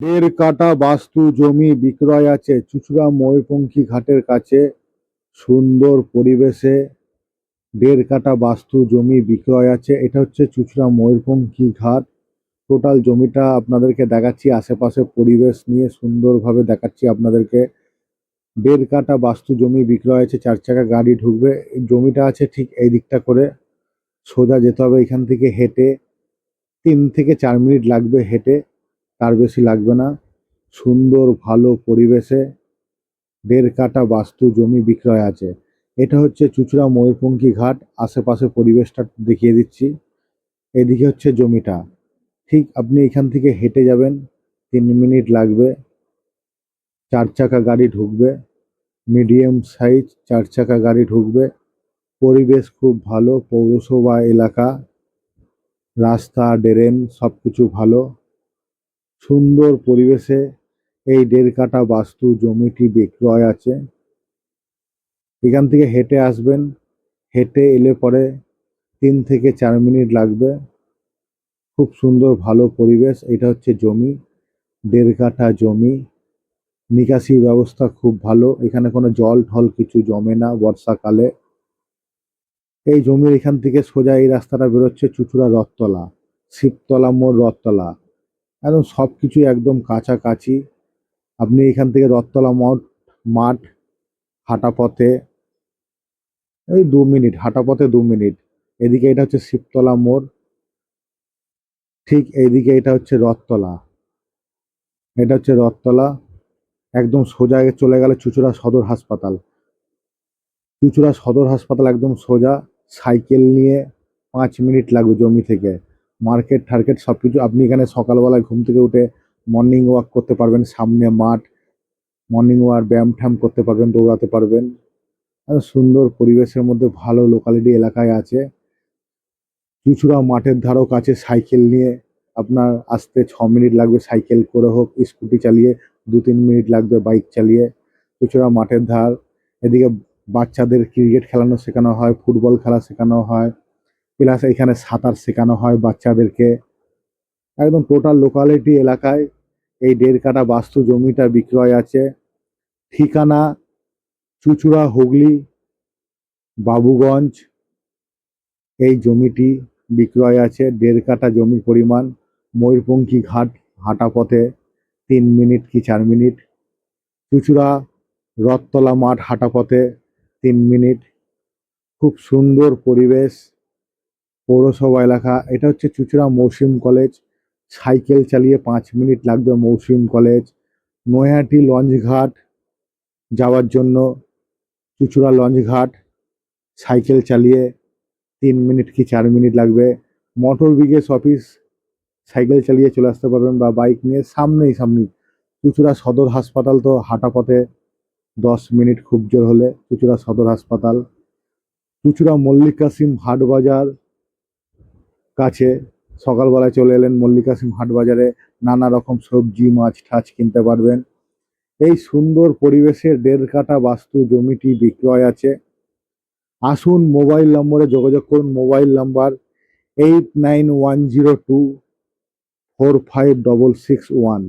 দেড় কাঠা বাস্তু জমি বিক্রয় আছে চুঁচুড়া ময়ূরপঙ্খী ঘাটের কাছে। সুন্দর পরিবেশে দেড় কাঠা বাস্তু জমি বিক্রয় আছে। এটা হচ্ছে চুঁচুড়া ময়ূরপঙ্খী ঘাট। টোটাল জমিটা আপনাদেরকে দেখাচ্ছি, আশেপাশে পরিবেশ নিয়ে সুন্দরভাবে দেখাচ্ছি আপনাদেরকে। দেড় কাঠা বাস্তু জমি বিক্রয় আছে, 4 চাকা গাড়ি ঢুকবে। এই জমিটা আছে ঠিক এই দিকটা করে, সোজা যেতে হবে এখান থেকে হেঁটে। 3 থেকে 4 মিনিট লাগবে হেঁটে, তার বেশি লাগবে না। সুন্দর ভালো পরিবেশে দেড় কাঠা বাস্তু জমি বিক্রয় আছে। এটা হচ্ছে চুঁচুড়া ময়ূরপঙ্খী ঘাট। আশেপাশে পরিবেশটা দেখিয়ে দিচ্ছি। এদিকে হচ্ছে জমিটা। ঠিক আপনি এখান থেকে হেঁটে যাবেন, 3 মিনিট লাগবে। 4 চাকা গাড়ি ঢুকবে, মিডিয়াম সাইজ 4 চাকা গাড়ি ঢুকবে। পরিবেশ খুব ভালো, পৌরসভা এলাকা, রাস্তা ড্রেন সবকিছু ভালো। সুন্দর পরিবেশে এই দেড় কাঠা বাস্তু জমিটি বিক্রয় আছে। এখান থেকে হেঁটে আসবেন, হেঁটে এলে পরে 3 থেকে 4 মিনিট লাগবে। খুব সুন্দর ভালো পরিবেশ। এটা হচ্ছে জমি, দেড় কাঠা জমি। নিকাশি ব্যবস্থা খুব ভালো, এখানে কোনো জল ঢল কিছু জমে না বর্ষাকালে। এই জমির এখান থেকে সোজা এই রাস্তাটা বেরোচ্ছে চুঁচুড়া রথতলা, শিবতলা মোড় রথতলা। একদম সব কিছু একদম কাছাকাছি। আপনি এখান থেকে রথতলা মাঠ হাঁটা পথে এই 2 মিনিট, হাঁটা পথে 2 মিনিট। এদিকে এটা হচ্ছে শিবতলা মোড়, ঠিক এইদিকে এটা হচ্ছে রথতলা। এটা হচ্ছে রথতলা। একদম সোজা চলে গেলে চুঁচুড়া সদর হাসপাতাল। চুঁচুড়া সদর হাসপাতাল একদম সোজা। সাইকেল নিয়ে 5 মিনিট লাগবে জমি থেকে। মার্কেট টার্কেট সবকিছু। আপনি এখানে সকালবেলায় ঘুম থেকে উঠে মর্নিং ওয়াক করতে পারবেন, সামনে মাঠ। মর্নিং ওয়াক ব্যায়াম ঠ্যাম করতে পারবেন, দৌড়াতে পারবেন। সুন্দর পরিবেশের মধ্যে ভালো লোকালিটি এলাকায় আছে। চুঁচুড়া মাঠের ধারও কাছে। সাইকেল নিয়ে আপনার আসতে 6 মিনিট লাগবে, সাইকেল করে হোক, স্কুটি চালিয়ে 2-3 মিনিট লাগবে, বাইক চালিয়ে। চুঁচুড়া মাঠের ধার। এদিকে বাচ্চাদের ক্রিকেট খেলানো শেখানো হয়, ফুটবল খেলা শেখানো হয়, প্লাস এখানে সাঁতার শেখানো হয় বাচ্চাদেরকে। একদম টোটাল লোকালিটি এলাকায় এই দেড় কাঠা বাস্তু জমিটা বিক্রয় আছে। ঠিকানা চুঁচুড়া হুগলি বাবুগঞ্জ। এই জমিটি বিক্রয় আছে। দেড় কাঠা জমির পরিমাণ। ময়ূরপঙ্খী ঘাট হাঁটা পথে 3 মিনিট কি 4 মিনিট। চুঁচুড়া রথতলা মাঠ হাঁটা পথে 3 মিনিট। খুব সুন্দর পরিবেশ, পৌরসভা এলাকা। এটা হচ্ছে চুঁচুড়া মৌসুম কলেজ। সাইকেল চালিয়ে 5 মিনিট লাগবে মৌসুম কলেজ। নৈহাটি লঞ্চ ঘাট যাওয়ার জন্য চুঁচুড়া লঞ্চ ঘাট সাইকেল চালিয়ে 3 মিনিট কি 4 মিনিট লাগবে। মোটর বিগেস অফিস সাইকেল চালিয়ে চলে আসতে পারবেন, বা বাইক নিয়ে সামনেই সামনেই। চুঁচুড়া সদর হাসপাতাল তো হাঁটা পথে 10 মিনিট খুব জোর হলে চুঁচুড়া সদর হাসপাতাল। চুঁচুড়া মল্লিক কাসিম হাট বাজার কাছে। সকালবেলায় চলে এলেন মল্লিক কাসিম হাট বাজারে, নানা রকম সবজি মাছ ঠাছ কিনতে পারবেন। এই সুন্দর পরিবেশের দেড় কাঠা বাস্তু জমিটি বিক্রয় আছে। আসুন, মোবাইল নম্বরে যোগাযোগ করুন। Mobile number 8910245661।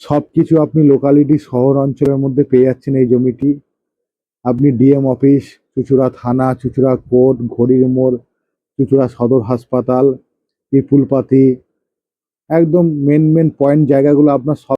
সবকিছু আপনি লোকালিটি শহর অঞ্চলের মধ্যে পেয়ে যাচ্ছেন এই জমিটি। আপনি ডিএম অফিস, চুঁচুড়া থানা, চুঁচুড়া কোর্ট, ঘড়ির মোড়, চুঁচুড়া সদর হাসপাতাল, পিপুলপাতি, একদম মেন মেন পয়েন্ট জায়গাগুলো আপনার সব